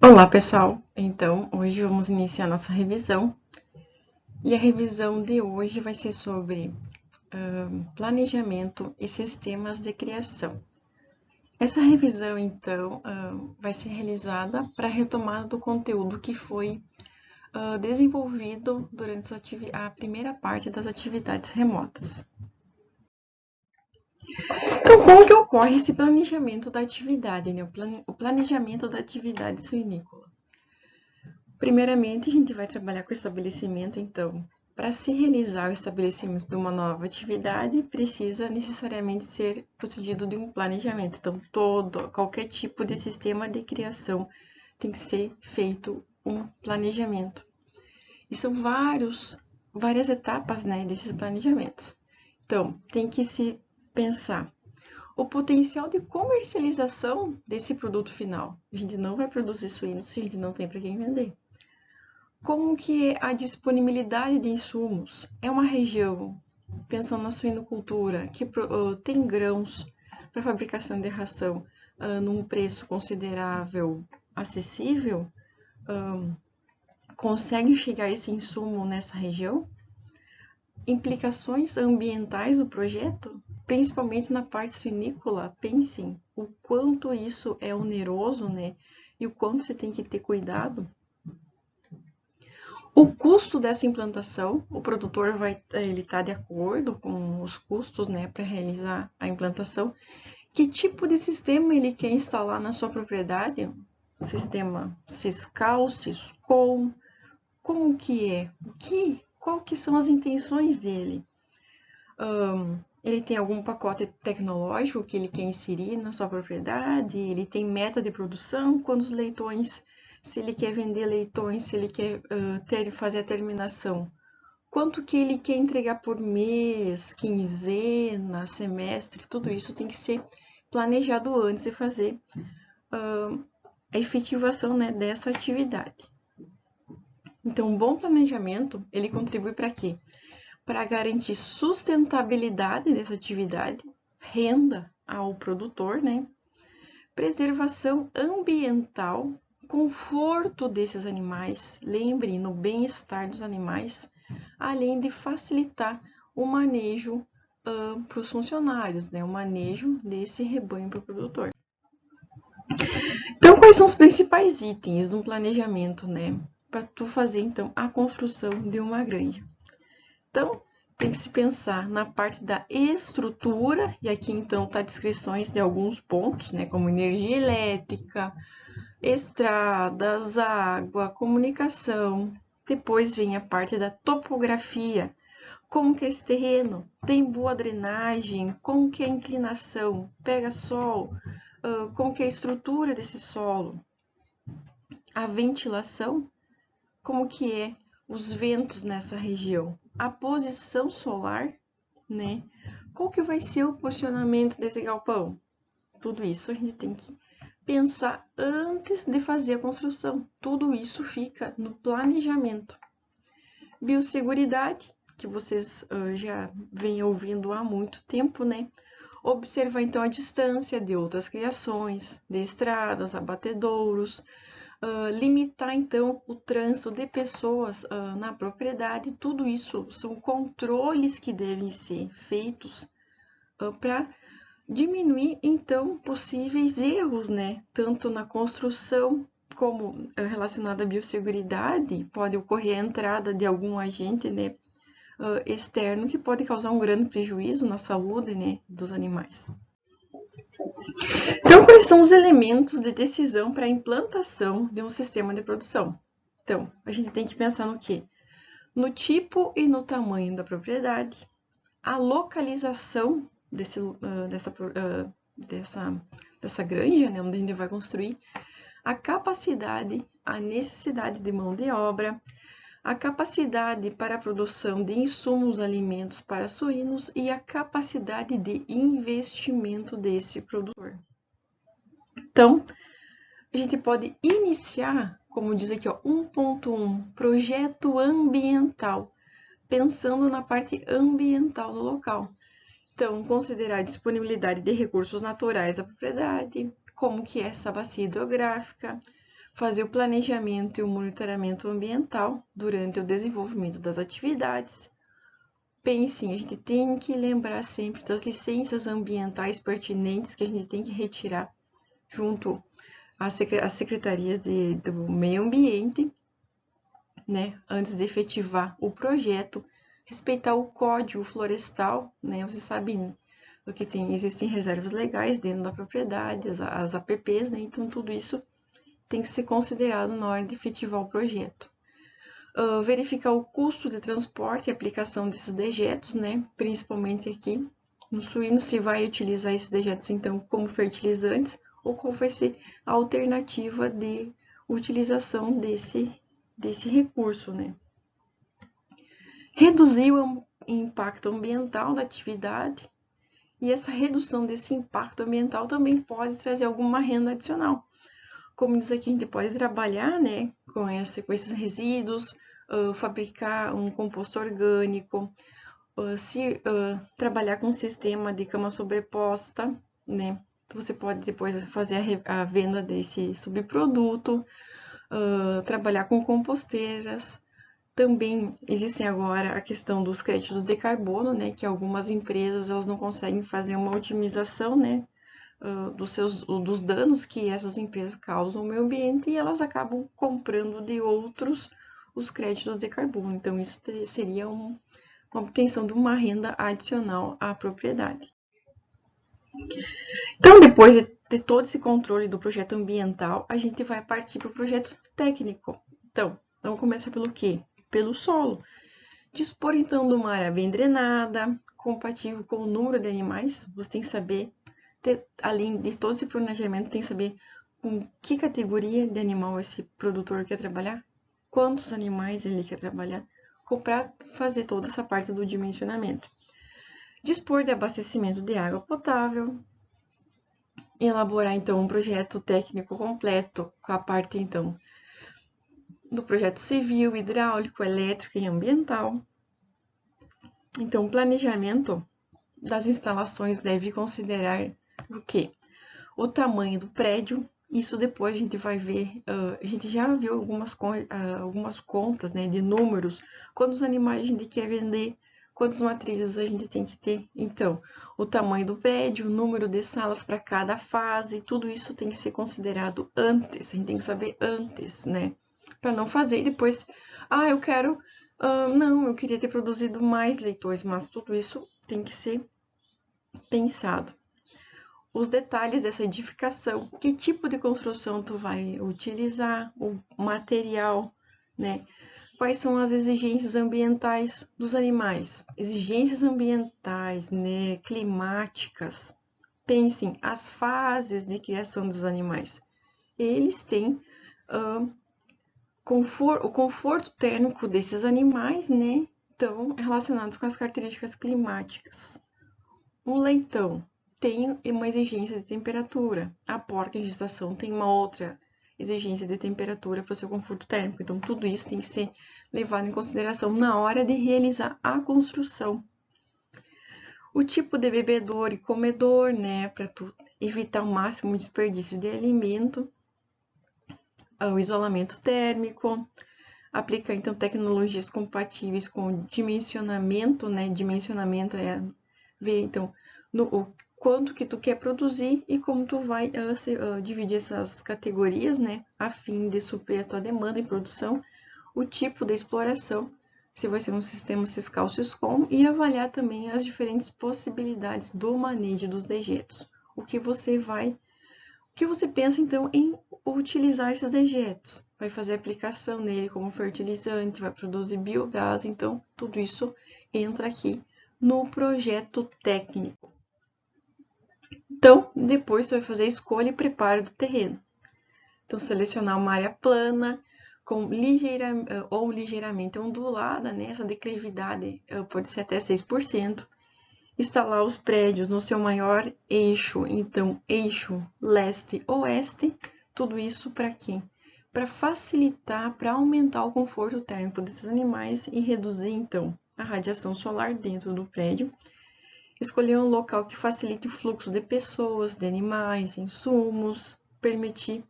Olá, pessoal! Então, hoje vamos iniciar nossa revisão. E a revisão de hoje vai ser sobre planejamento e sistemas de criação. Essa revisão, então, vai ser realizada para a retomada do conteúdo que foi desenvolvido durante a primeira parte das atividades remotas. Então, como que ocorre esse planejamento da atividade, né? O planejamento da atividade suinícola? Primeiramente, a gente vai trabalhar com o estabelecimento, então, para se realizar o estabelecimento de uma nova atividade, precisa necessariamente ser procedido de um planejamento. Então, qualquer tipo de sistema de criação tem que ser feito um planejamento. E são várias etapas, né, desses planejamentos. Então, tem que se pensar o potencial de comercialização desse produto final. A gente não vai produzir suínos se a gente não tem para quem vender. Como que é a disponibilidade de insumos? É uma região, pensando na suinocultura, que tem grãos para fabricação de ração num preço considerável, acessível? Consegue chegar esse insumo nessa região? Implicações ambientais do projeto? Principalmente na parte suinícola, pensem o quanto isso é oneroso, né? E o quanto você tem que ter cuidado. O custo dessa implantação, o produtor ele está de acordo com os custos, né, para realizar a implantação. Que tipo de sistema ele quer instalar na sua propriedade? Sistema Siscal, Siscom, como que é? Qual que são as intenções dele? Ele tem algum pacote tecnológico que ele quer inserir na sua propriedade? Ele tem meta de produção? Quantos leitões? Se ele quer vender leitões, se ele quer fazer a terminação? Quanto que ele quer entregar por mês, quinzena, semestre? Tudo isso tem que ser planejado antes de fazer a efetivação, né, dessa atividade. Então, um bom planejamento, ele contribui para quê? Para garantir sustentabilidade dessa atividade, renda ao produtor, né? Preservação ambiental, conforto desses animais, lembrem, no bem-estar dos animais, além de facilitar o manejo para os funcionários, né? O manejo desse rebanho para o produtor. Então, quais são os principais itens do planejamento, né? Para tu fazer, então, a construção de uma granja. Então, tem que se pensar na parte da estrutura, e aqui então tá descrições de alguns pontos, né, como energia elétrica, estradas, água, comunicação. Depois vem a parte da topografia, como que é esse terreno, tem boa drenagem, como que é a inclinação, pega sol, como que é a estrutura desse solo, a ventilação, como que é os ventos nessa região, a posição solar, né? Qual que vai ser o posicionamento desse galpão? Tudo isso a gente tem que pensar antes de fazer a construção. Tudo isso fica no planejamento. Biosseguridade, que vocês já vêm ouvindo há muito tempo, né? Observar então a distância de outras criações, de estradas, abatedouros, limitar então o trânsito de pessoas na propriedade. Tudo isso são controles que devem ser feitos para diminuir então possíveis erros, né? Tanto na construção como relacionada à biosseguridade, pode ocorrer a entrada de algum agente, né, externo que pode causar um grande prejuízo na saúde, né, dos animais. Então, quais são os elementos de decisão para a implantação de um sistema de produção? Então, a gente tem que pensar no quê? No tipo e no tamanho da propriedade, a localização dessa granja, né, onde a gente vai construir, a capacidade, a necessidade de mão de obra, a capacidade para a produção de insumos alimentos para suínos e a capacidade de investimento desse produtor. Então, a gente pode iniciar, como diz aqui, 1.1, projeto ambiental, pensando na parte ambiental do local. Então, considerar a disponibilidade de recursos naturais da propriedade, como que é essa bacia hidrográfica, fazer o planejamento e o monitoramento ambiental durante o desenvolvimento das atividades. Pensem, a gente tem que lembrar sempre das licenças ambientais pertinentes que a gente tem que retirar junto às secretarias do meio ambiente, né, antes de efetivar o projeto, respeitar o código florestal, né, você sabe que existem reservas legais dentro da propriedade, as APPs, né, então tudo isso tem que ser considerado na hora de efetivar o projeto. Verificar o custo de transporte e aplicação desses dejetos, né, principalmente aqui no suíno, se vai utilizar esses dejetos então como fertilizantes ou qual vai ser a alternativa de utilização desse recurso, né. Reduzir o impacto ambiental da atividade, e essa redução desse impacto ambiental também pode trazer alguma renda adicional. Como diz aqui, a gente pode trabalhar, né, com esses resíduos, fabricar um composto orgânico, trabalhar com um sistema de cama sobreposta, né? Então, você pode depois fazer a venda desse subproduto, trabalhar com composteiras. Também existem agora a questão dos créditos de carbono, né, que algumas empresas elas não conseguem fazer uma otimização, né, dos danos que essas empresas causam ao meio ambiente e elas acabam comprando de outros os créditos de carbono. Então, isso seria uma obtenção de uma renda adicional à propriedade. Então, depois de todo esse controle do projeto ambiental, a gente vai partir para o projeto técnico. Então, vamos começar pelo quê? Pelo solo. Dispor, então, de uma área bem drenada, compatível com o número de animais. Você tem que saber, além de todo esse planejamento, tem que saber com que categoria de animal esse produtor quer trabalhar, quantos animais ele quer trabalhar, para fazer toda essa parte do dimensionamento. Dispor de abastecimento de água potável, elaborar, então, um projeto técnico completo, com a parte, então, do projeto civil, hidráulico, elétrico e ambiental. Então, o planejamento das instalações deve considerar o quê? O tamanho do prédio. Isso depois a gente vai ver, a gente já viu algumas contas, né, de números, quantos animais a gente quer vender, quantas matrizes a gente tem que ter. Então, o tamanho do prédio, o número de salas para cada fase, tudo isso tem que ser considerado antes, a gente tem que saber antes, né? Para não fazer e depois, eu quero, não, eu queria ter produzido mais leitões, mas tudo isso tem que ser pensado. Os detalhes dessa edificação, que tipo de construção tu vai utilizar, o material, né? Quais são as exigências ambientais dos animais? Exigências ambientais, né, climáticas. Pensem, as fases de criação dos animais. Eles têm o conforto térmico desses animais, né, estão relacionados com as características climáticas. O leitão tem uma exigência de temperatura. A porca em gestação tem uma outra exigência de temperatura para o seu conforto térmico. Então, tudo isso tem que ser levado em consideração na hora de realizar a construção. O tipo de bebedouro e comedor, né, para tu evitar o máximo desperdício de alimento. O isolamento térmico. Aplicar, então, tecnologias compatíveis com o dimensionamento, né? Dimensionamento é ver, então, o quanto que tu quer produzir e como tu vai dividir essas categorias, né? A fim de suprir a tua demanda em produção, o tipo de exploração, se vai ser um sistema Siscal-Siscom, e avaliar também as diferentes possibilidades do manejo dos dejetos. O que você pensa, então, em utilizar esses dejetos? Vai fazer aplicação nele como fertilizante, vai produzir biogás, então, tudo isso entra aqui no projeto técnico. Então, depois você vai fazer a escolha e preparo do terreno. Então, selecionar uma área plana, ou ligeiramente ondulada, né? Essa declividade pode ser até 6%. Instalar os prédios no seu maior eixo, então, eixo leste-oeste, tudo isso para quê? Para facilitar, para aumentar o conforto térmico desses animais e reduzir, então, a radiação solar dentro do prédio. Escolher um local que facilite o fluxo de pessoas, de animais, insumos, permitir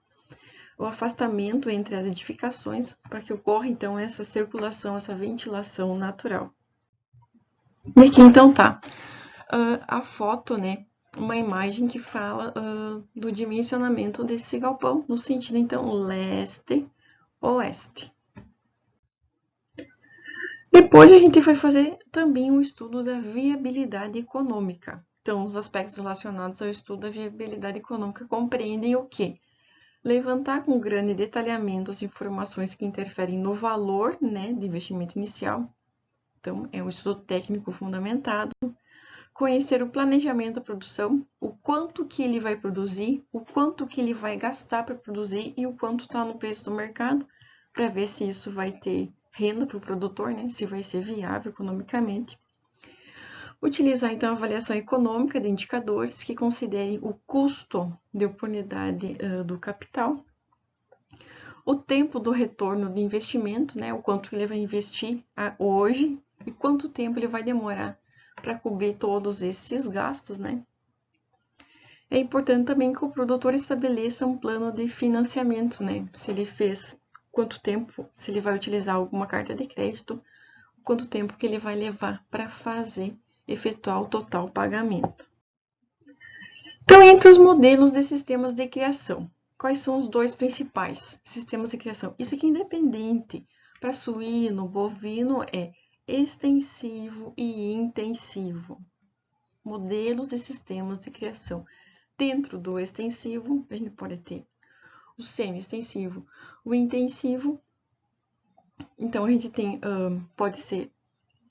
o afastamento entre as edificações para que ocorra então essa circulação, essa ventilação natural. E aqui então tá a foto, né? Uma imagem que fala do dimensionamento desse galpão no sentido então leste-oeste. Depois a gente vai fazer também um estudo da viabilidade econômica. Então, os aspectos relacionados ao estudo da viabilidade econômica compreendem o quê? Levantar com grande detalhamento as informações que interferem no valor, né, de investimento inicial. Então, é um estudo técnico fundamentado. Conhecer o planejamento da produção, o quanto que ele vai produzir, o quanto que ele vai gastar para produzir e o quanto está no preço do mercado, para ver se isso vai ter renda para o produtor, né, se vai ser viável economicamente. Utilizar, então, a avaliação econômica de indicadores que considerem o custo de oportunidade do capital, o tempo do retorno de investimento, né, o quanto ele vai investir hoje e quanto tempo ele vai demorar para cobrir todos esses gastos, né? É importante também que o produtor estabeleça um plano de financiamento, né? Se ele fez, quanto tempo, se ele vai utilizar alguma carta de crédito, quanto tempo que ele vai levar para efetuar o total pagamento. Então, entre os modelos de sistemas de criação, quais são os dois principais sistemas de criação? Isso aqui é independente. Para suíno, bovino, é extensivo e intensivo. Modelos e sistemas de criação. Dentro do extensivo, a gente pode ter o semi-extensivo, o intensivo. Então, a gente tem, pode ser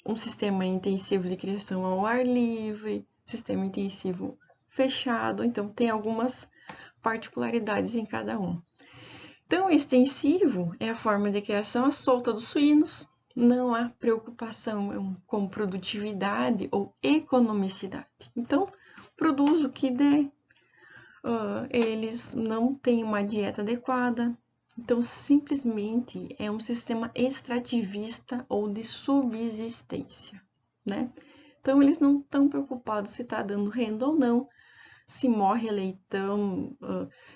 um sistema intensivo de criação ao ar livre, sistema intensivo fechado. Então, tem algumas particularidades em cada um. Então, extensivo é a forma de criação à solta dos suínos. Não há preocupação com produtividade ou economicidade. Então, produz o que der. Eles não têm uma dieta adequada. Então, simplesmente é um sistema extrativista ou de subsistência, né? Então, eles não estão preocupados se está dando renda ou não, se morre leitão,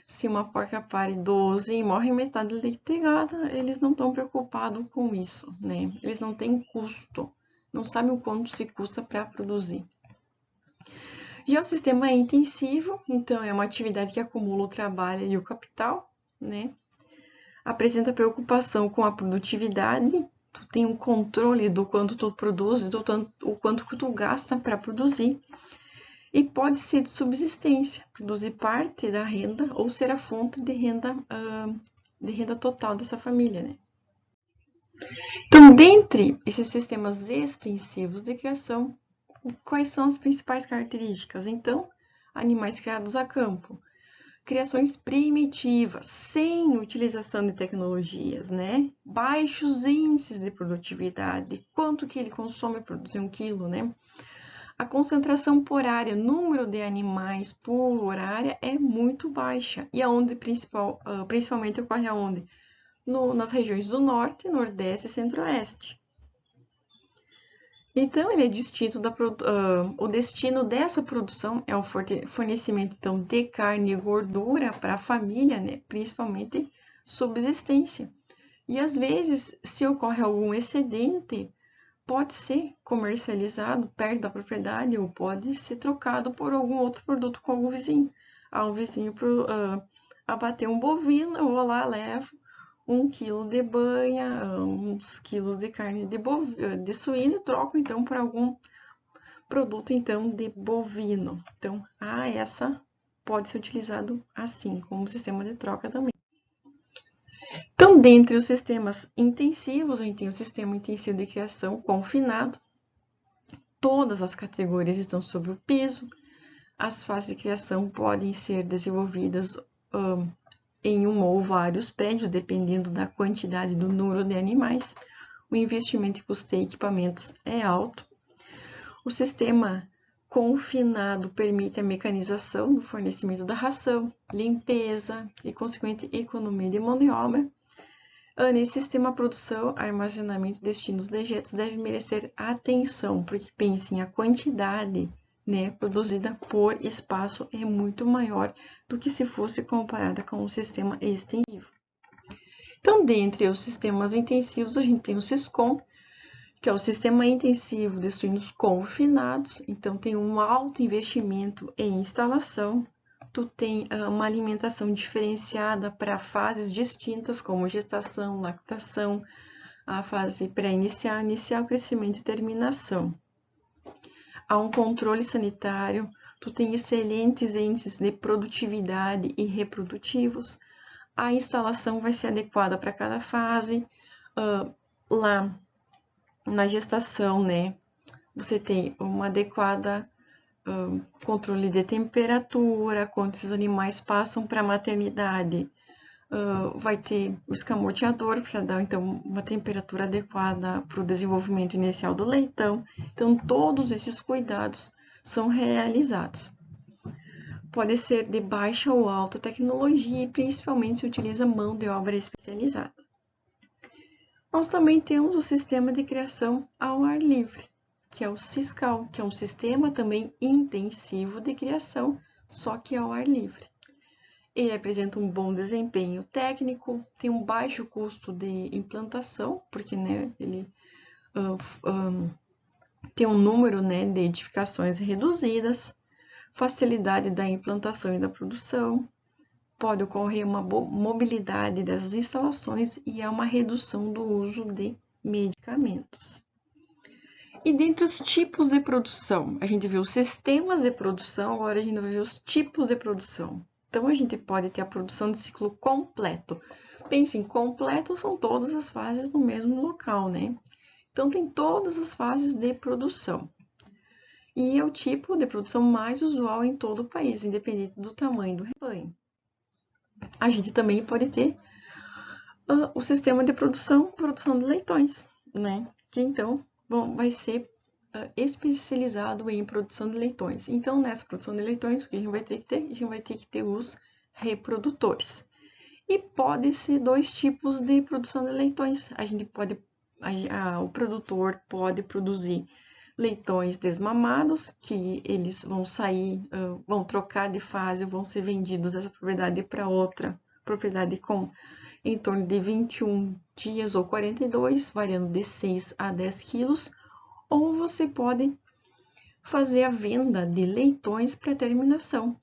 se uma porca pare 12 e morre metade leitegada, eles não estão preocupados com isso, né? Eles não têm custo, não sabem o quanto se custa para produzir. Já o sistema é intensivo, então é uma atividade que acumula o trabalho e o capital, né? Apresenta preocupação com a produtividade, tu tem um controle do quanto tu produz, o quanto que tu gasta para produzir. E pode ser de subsistência, produzir parte da renda ou ser a fonte de renda total dessa família, né? Então, dentre esses sistemas extensivos de criação, quais são as principais características? Então, animais criados a campo, criações primitivas, sem utilização de tecnologias, né? Baixos índices de produtividade, quanto que ele consome para produzir 1 quilo, né? A concentração por área, número de animais por área é muito baixa. E aonde principalmente ocorre aonde? Nas regiões do norte, nordeste e centro-oeste. Então, ele é distinto o destino dessa produção é o fornecimento então, de carne e gordura para a família, né? Principalmente subsistência. E às vezes, se ocorre algum excedente, pode ser comercializado perto da propriedade ou pode ser trocado por algum outro produto com algum vizinho. Um vizinho abater um bovino, eu vou lá, levo 1 quilo de banha, uns quilos de carne de suíno e troco então por algum produto então de bovino. Então, essa pode ser utilizado assim, como sistema de troca também. Então, dentre os sistemas intensivos, a gente tem o sistema intensivo de criação confinado. Todas as categorias estão sob o piso. As fases de criação podem ser desenvolvidas em um ou vários prédios, dependendo da quantidade do número de animais. O investimento em custeio e equipamentos é alto. O sistema confinado permite a mecanização do fornecimento da ração, limpeza e consequente economia de mão de obra. Nesse sistema, produção, armazenamento e destino dos dejetos deve merecer atenção, porque pensem, a quantidade, né, produzida por espaço é muito maior do que se fosse comparada com o sistema extensivo. Então, dentre os sistemas intensivos, a gente tem o SISCOM, que é o Sistema Intensivo de Suínos Confinados. Então, tem um alto investimento em instalação. Tu tem uma alimentação diferenciada para fases distintas, como gestação, lactação, a fase pré-inicial, inicial, crescimento e terminação. Há um controle sanitário, tu tem excelentes índices de produtividade e reprodutivos. A instalação vai ser adequada para cada fase. Lá na gestação, né, você tem uma adequada controle de temperatura, quando esses animais passam para a maternidade, vai ter o escamoteador para dar então uma temperatura adequada para o desenvolvimento inicial do leitão. Então, todos esses cuidados são realizados. Pode ser de baixa ou alta tecnologia e principalmente se utiliza mão de obra especializada. Nós também temos o sistema de criação ao ar livre, que é o SISCAL, que é um sistema também intensivo de criação, só que ao ar livre. Ele apresenta um bom desempenho técnico, tem um baixo custo de implantação, porque né, ele tem um número né, de edificações reduzidas, facilidade da implantação e da produção, pode ocorrer uma mobilidade das instalações e há uma redução do uso de medicamentos. E dentre os tipos de produção, a gente viu os sistemas de produção, agora a gente vai ver os tipos de produção. Então, a gente pode ter a produção de ciclo completo. Pense em completo, são todas as fases no mesmo local, né? Então, tem todas as fases de produção. E é o tipo de produção mais usual em todo o país, independente do tamanho do rebanho. A gente também pode ter o sistema de produção de leitões, né? Que então vai ser especializado em produção de leitões. Então, nessa produção de leitões, o que a gente vai ter que ter? A gente vai ter que ter os reprodutores. E pode ser dois tipos de produção de leitões. A gente pode, o produtor pode produzir leitões desmamados, que eles vão sair, vão trocar de fase, vão ser vendidos dessa propriedade para outra propriedade com em torno de 21 dias ou 42, variando de 6 a 10 quilos, ou você pode fazer a venda de leitões para terminação.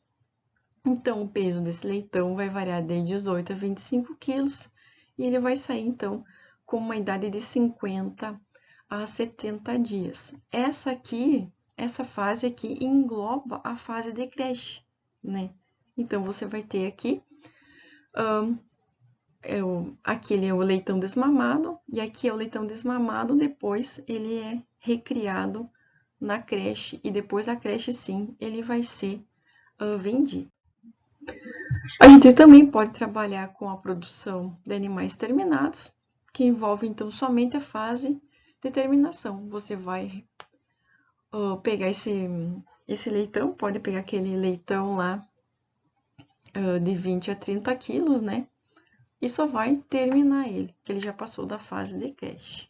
Então, o peso desse leitão vai variar de 18 a 25 quilos e ele vai sair, então, com uma idade de 50 a 70 dias. Essa fase aqui engloba a fase de creche, né? Então, você vai ter aqui, aquele é o leitão desmamado, e aqui é o leitão desmamado, depois ele é recriado na creche, e depois a creche, sim, ele vai ser vendido. A gente também pode trabalhar com a produção de animais terminados, que envolve, então, somente a fase de terminação. Você vai pegar esse leitão, pode pegar aquele leitão lá de 20 a 30 quilos, né? E só vai terminar ele, que ele já passou da fase de creche.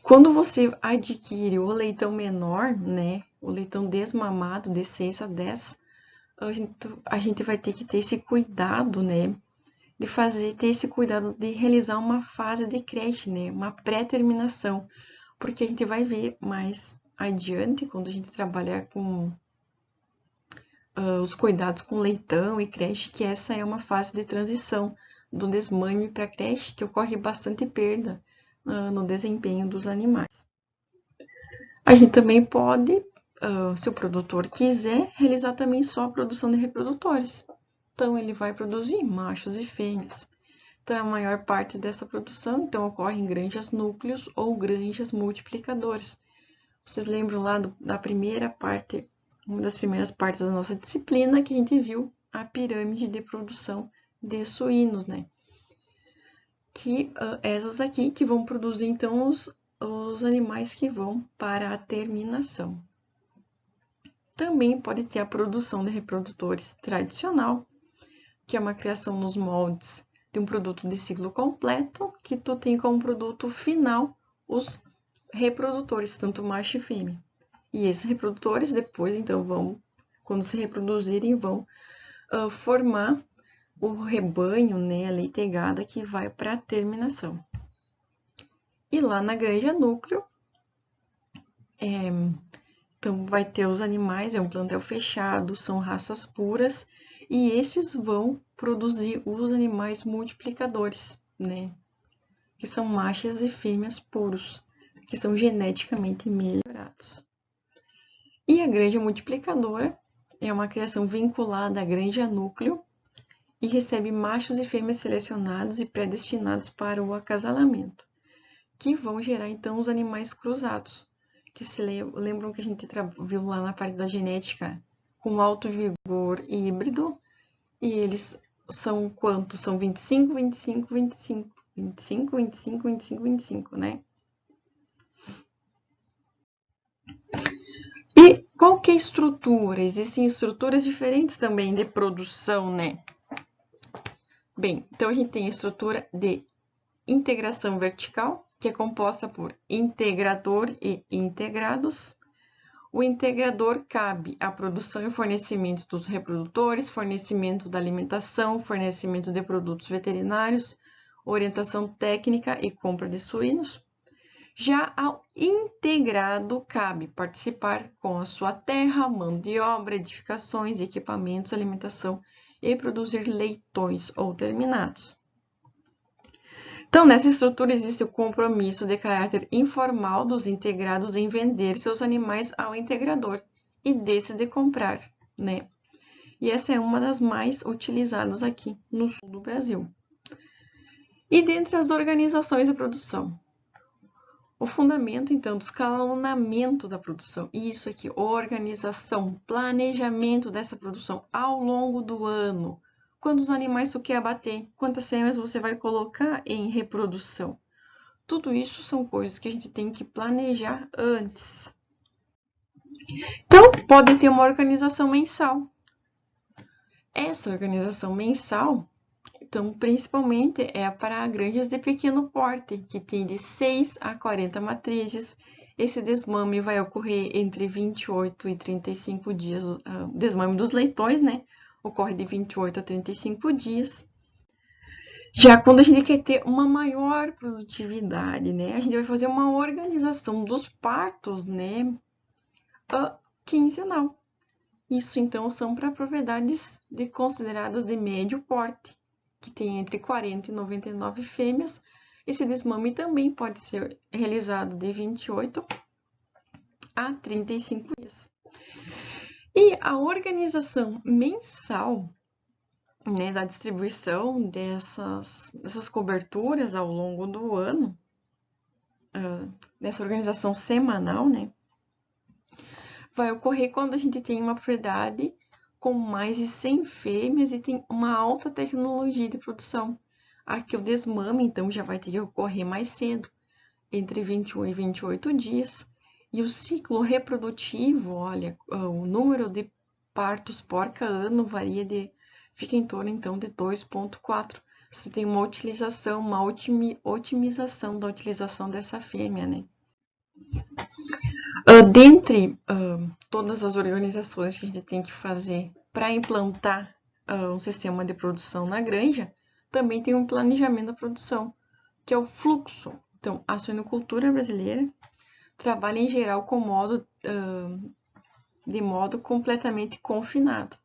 Quando você adquire o leitão menor, né? O leitão desmamado de 6 a 10, a gente vai ter que ter esse cuidado, né? Ter esse cuidado de realizar uma fase de creche, né? Uma pré-terminação. Porque a gente vai ver mais adiante, quando a gente trabalhar com os cuidados com leitão e creche, que essa é uma fase de transição do desmame para a creche, que ocorre bastante perda no desempenho dos animais. A gente também pode, se o produtor quiser, realizar também só a produção de reprodutores. Então, ele vai produzir machos e fêmeas. Então, a maior parte dessa produção então, ocorre em granjas núcleos ou granjas multiplicadoras. Vocês lembram lá da primeira parte, uma das primeiras partes da nossa disciplina, que a gente viu a pirâmide de produção de suínos, né? Que essas aqui que vão produzir, então, os animais que vão para a terminação. Também pode ter a produção de reprodutores tradicional, que é uma criação nos moldes de um produto de ciclo completo, que tu tem como produto final os reprodutores, tanto macho e fêmea. E esses reprodutores depois, então, quando se reproduzirem, vão formar o rebanho, né, a leitegada que vai para a terminação. E lá na granja núcleo, então vai ter os animais, é um plantel fechado, são raças puras, e esses vão produzir os animais multiplicadores, né? Que são machos e fêmeas puros, que são geneticamente melhorados. E a granja multiplicadora é uma criação vinculada à granja núcleo e recebe machos e fêmeas selecionados e predestinados para o acasalamento, que vão gerar então os animais cruzados, que se lembram que a gente viu lá na parte da genética com alto vigor híbrido, e eles são quantos? São 25, 25, 25, 25, 25, 25, 25, né? E qual que é a estrutura? Existem estruturas diferentes também de produção, né? Bem, então a gente tem a estrutura de integração vertical, que é composta por integrador e integrados. O integrador cabe à produção e fornecimento dos reprodutores, fornecimento da alimentação, fornecimento de produtos veterinários, orientação técnica e compra de suínos. Já ao integrado cabe participar com a sua terra, mão de obra, edificações, equipamentos, alimentação e produzir leitões ou terminados. Então, nessa estrutura existe o compromisso de caráter informal dos integrados em vender seus animais ao integrador e desse de comprar, né? E essa é uma das mais utilizadas aqui no sul do Brasil. E dentre as organizações de produção, o fundamento, então, do escalonamento da produção. Isso aqui, organização, planejamento dessa produção ao longo do ano. Quantos animais você quer abater? Quantas fêmeas você vai colocar em reprodução? Tudo isso são coisas que a gente tem que planejar antes. Então, pode ter uma organização mensal. Essa organização mensal, então, principalmente é para granjas de pequeno porte, que tem de 6 a 40 matrizes. Esse desmame vai ocorrer entre 28 e 35 dias, desmame dos leitões, né? Ocorre de 28 a 35 dias. Já quando a gente quer ter uma maior produtividade, né? A gente vai fazer uma organização dos partos, né? Quinzenal. Isso, então, são para propriedades consideradas de médio porte, que tem entre 40 e 99 fêmeas. Esse desmame também pode ser realizado de 28 a 35 dias. E a organização mensal, né, da distribuição dessas coberturas ao longo do ano, dessa organização semanal, né, vai ocorrer quando a gente tem uma propriedade com mais de 100 fêmeas e tem uma alta tecnologia de produção. Aqui o desmame, então, já vai ter que ocorrer mais cedo, entre 21 e 28 dias. E o ciclo reprodutivo, olha, o número de partos por ano fica em torno, então, de 2,4. Você tem uma utilização, uma otimização da utilização dessa fêmea, né? Dentre todas as organizações que a gente tem que fazer para implantar um sistema de produção na granja, também tem um planejamento da produção, que é o fluxo. Então, a suinocultura brasileira trabalha em geral de modo completamente confinado.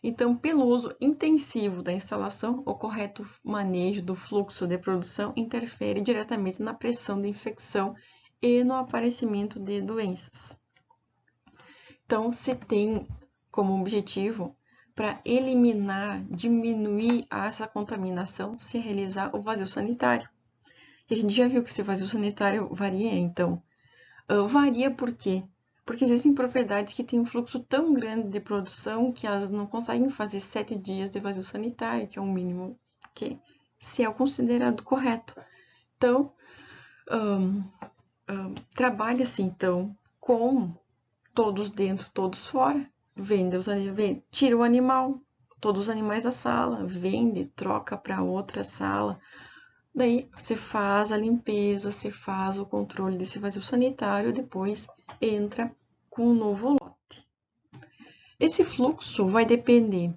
Então, pelo uso intensivo da instalação, o correto manejo do fluxo de produção interfere diretamente na pressão de infecção e no aparecimento de doenças. Então, se tem como objetivo, para eliminar, diminuir essa contaminação, se realizar o vazio sanitário. E a gente já viu que esse vazio sanitário varia, então. Varia por quê? Porque existem propriedades que têm um fluxo tão grande de produção que elas não conseguem fazer 7 dias de vazio sanitário, que é o mínimo que se é o considerado correto. Então, trabalha-se, então, com todos dentro, todos fora. Tira o animal, todos os animais da sala, vende, troca para outra sala. Daí você faz a limpeza, você faz o controle desse vazio sanitário, depois entra com um novo lote. Esse fluxo vai depender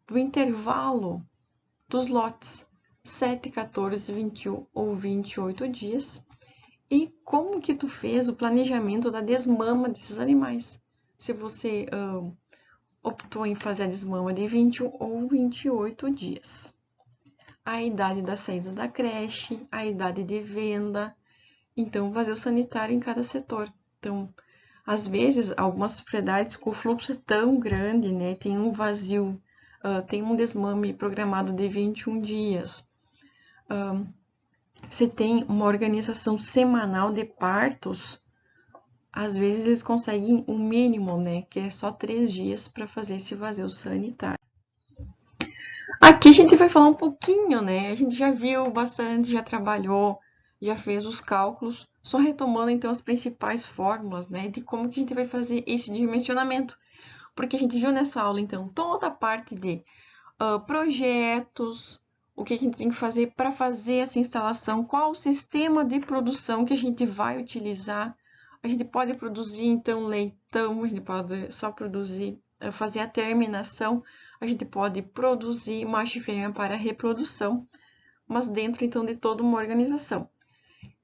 do intervalo dos lotes 7, 14, 21 ou 28 dias e como que tu fez o planejamento da desmama desses animais. Se você optou em fazer a desmama de 21 ou 28 dias. A idade da saída da creche, a idade de venda, então vazio sanitário em cada setor. Então, às vezes, algumas propriedades com o fluxo é tão grande, né? Tem um vazio, tem um desmame programado de 21 dias. Se tem uma organização semanal de partos, às vezes eles conseguem um mínimo, né? Que é só 3 dias para fazer esse vazio sanitário. Aqui a gente vai falar um pouquinho, né? A gente já viu bastante, já trabalhou, já fez os cálculos, só retomando então as principais fórmulas, né? De como que a gente vai fazer esse dimensionamento. Porque a gente viu nessa aula, então, toda a parte de projetos, o que a gente tem que fazer para fazer essa instalação, qual o sistema de produção que a gente vai utilizar. A gente pode produzir, então, leitão, a gente pode só produzir, fazer a terminação, a gente pode produzir macho e fêmea para reprodução, mas dentro, então, de toda uma organização.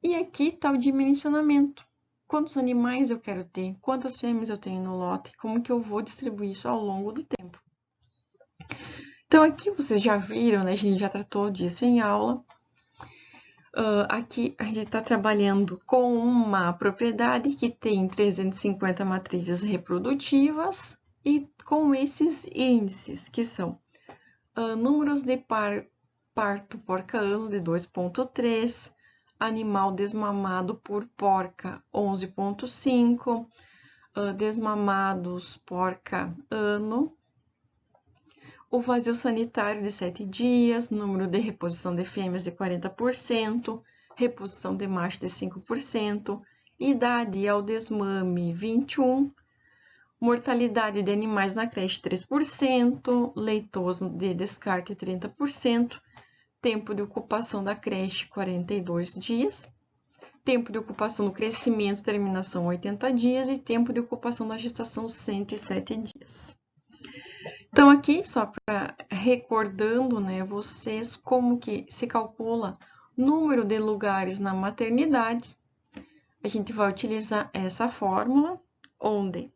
E aqui está o dimensionamento. Quantos animais eu quero ter? Quantas fêmeas eu tenho no lote? Como que eu vou distribuir isso ao longo do tempo? Então, aqui vocês já viram, né? A gente já tratou disso em aula. Aqui a gente está trabalhando com uma propriedade que tem 350 matrizes reprodutivas e com esses índices, que são números de parto porca-ano de 2,3, animal desmamado por porca 11,5, desmamados porca-ano, o vazio sanitário de 7 dias, número de reposição de fêmeas de 40%, reposição de macho de 5%, idade ao desmame 21%, mortalidade de animais na creche 3%, leitoso de descarte 30%, tempo de ocupação da creche 42 dias, tempo de ocupação do crescimento e terminação 80 dias e tempo de ocupação da gestação 107 dias. Então, aqui, só para recordando, né, vocês como que se calcula número de lugares na maternidade, a gente vai utilizar essa fórmula, onde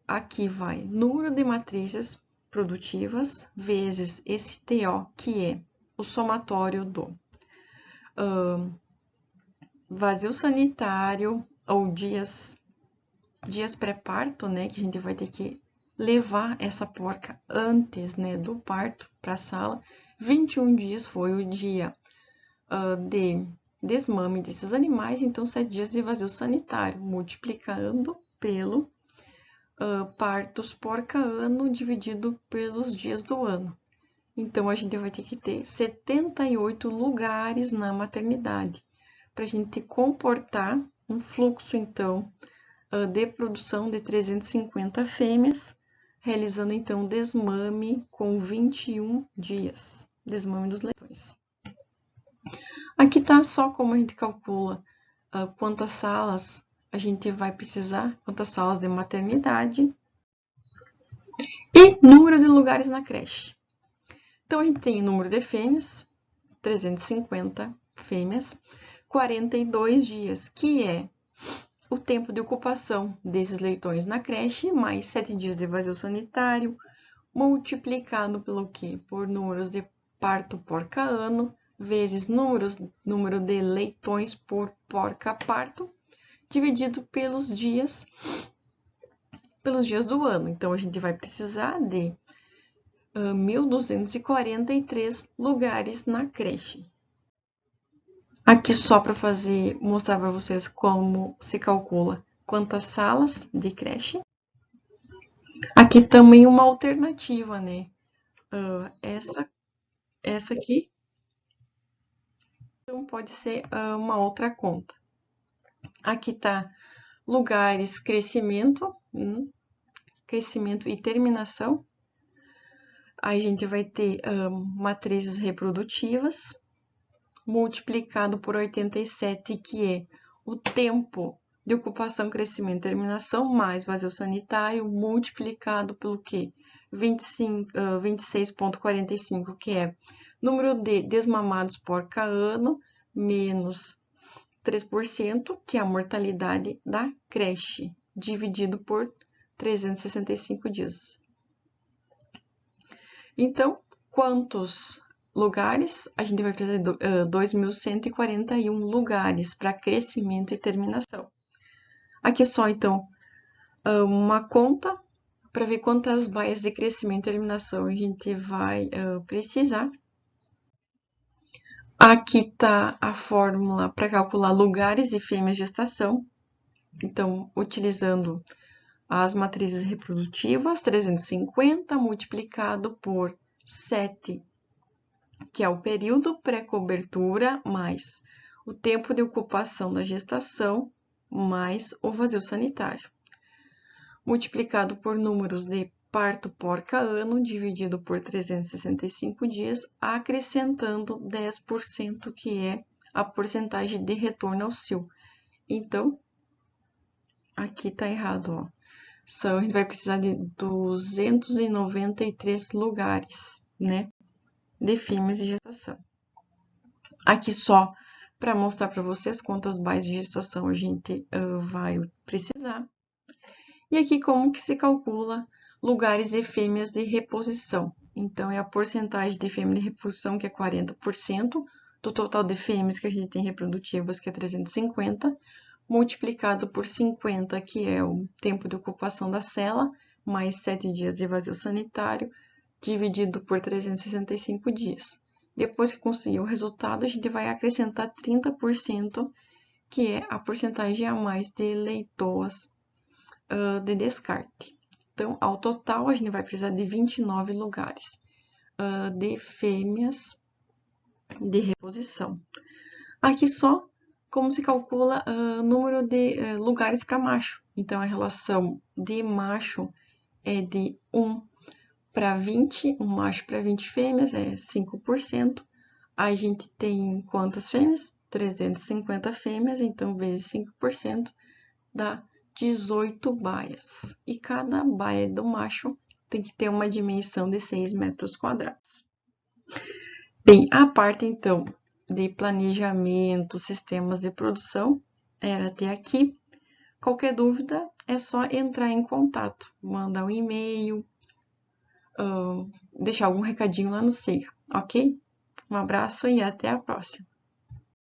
aqui vai número de matrizes produtivas vezes esse TO, que é o somatório do vazio sanitário ou dias pré-parto, né, que a gente vai ter que levar essa porca antes, né, do parto para a sala. 21 dias foi o dia de desmame desses animais, então 7 dias de vazio sanitário, multiplicando pelo partos porca-ano dividido pelos dias do ano. Então, a gente vai ter que ter 78 lugares na maternidade, para a gente comportar um fluxo, então, de produção de 350 fêmeas, realizando, então, desmame com 21 dias, desmame dos leitões. Aqui está só como a gente calcula quantas salas a gente vai precisar, quantas salas de maternidade e número de lugares na creche. Então, a gente tem o número de fêmeas, 350 fêmeas, 42 dias, que é o tempo de ocupação desses leitões na creche, mais 7 dias de vazio sanitário, multiplicado pelo quê? Por números de parto porca-ano, vezes número de leitões por porca-parto, dividido pelos dias do ano. Então, a gente vai precisar de 1.243 lugares na creche. Aqui só para mostrar para vocês como se calcula quantas salas de creche. Aqui também uma alternativa, né? Essa aqui então pode ser uma outra conta. Aqui tá lugares, crescimento e terminação. Aí a gente vai ter matrizes reprodutivas, multiplicado por 87, que é o tempo de ocupação, crescimento e terminação, mais vazio sanitário, multiplicado pelo quê? 26,45, que é número de desmamados por ano, menos 3%, que é a mortalidade da creche, dividido por 365 dias. Então, quantos lugares? A gente vai precisar de 2.141 lugares para crescimento e terminação. Aqui só, então, uma conta para ver quantas baias de crescimento e terminação a gente vai precisar. Aqui está a fórmula para calcular lugares de fêmeas de gestação. Então, utilizando as matrizes reprodutivas, 350 multiplicado por 7, que é o período pré-cobertura, mais o tempo de ocupação da gestação, mais o vazio sanitário, multiplicado por números de parto por ano, dividido por 365 dias, acrescentando 10%, que é a porcentagem de retorno ao cio. Então, aqui está errado, ó. A gente vai precisar de 293 lugares, né, de fêmeas de gestação. Aqui só para mostrar para vocês quantas baias de gestação a gente vai precisar. E aqui como que se calcula lugares de fêmeas de reposição. Então, é a porcentagem de fêmeas de reposição, que é 40%, do total de fêmeas que a gente tem reprodutivas, que é 350, multiplicado por 50, que é o tempo de ocupação da cela, mais 7 dias de vazio sanitário, dividido por 365 dias. Depois que conseguir o resultado, a gente vai acrescentar 30%, que é a porcentagem a mais de leitoas de descarte. Então, ao total, a gente vai precisar de 29 lugares de fêmeas de reposição. Aqui só como se calcula o número de lugares para macho. Então, a relação de macho é de 1 para 20, um macho para 20 fêmeas é 5%. A gente tem quantas fêmeas? 350 fêmeas, então vezes 5% dá 18 baias. E cada baia do macho tem que ter uma dimensão de 6 metros quadrados. Bem, a parte então de planejamento, sistemas de produção, era até aqui. Qualquer dúvida é só entrar em contato, mandar um e-mail, deixar algum recadinho lá no Siga, ok? Um abraço e até a próxima!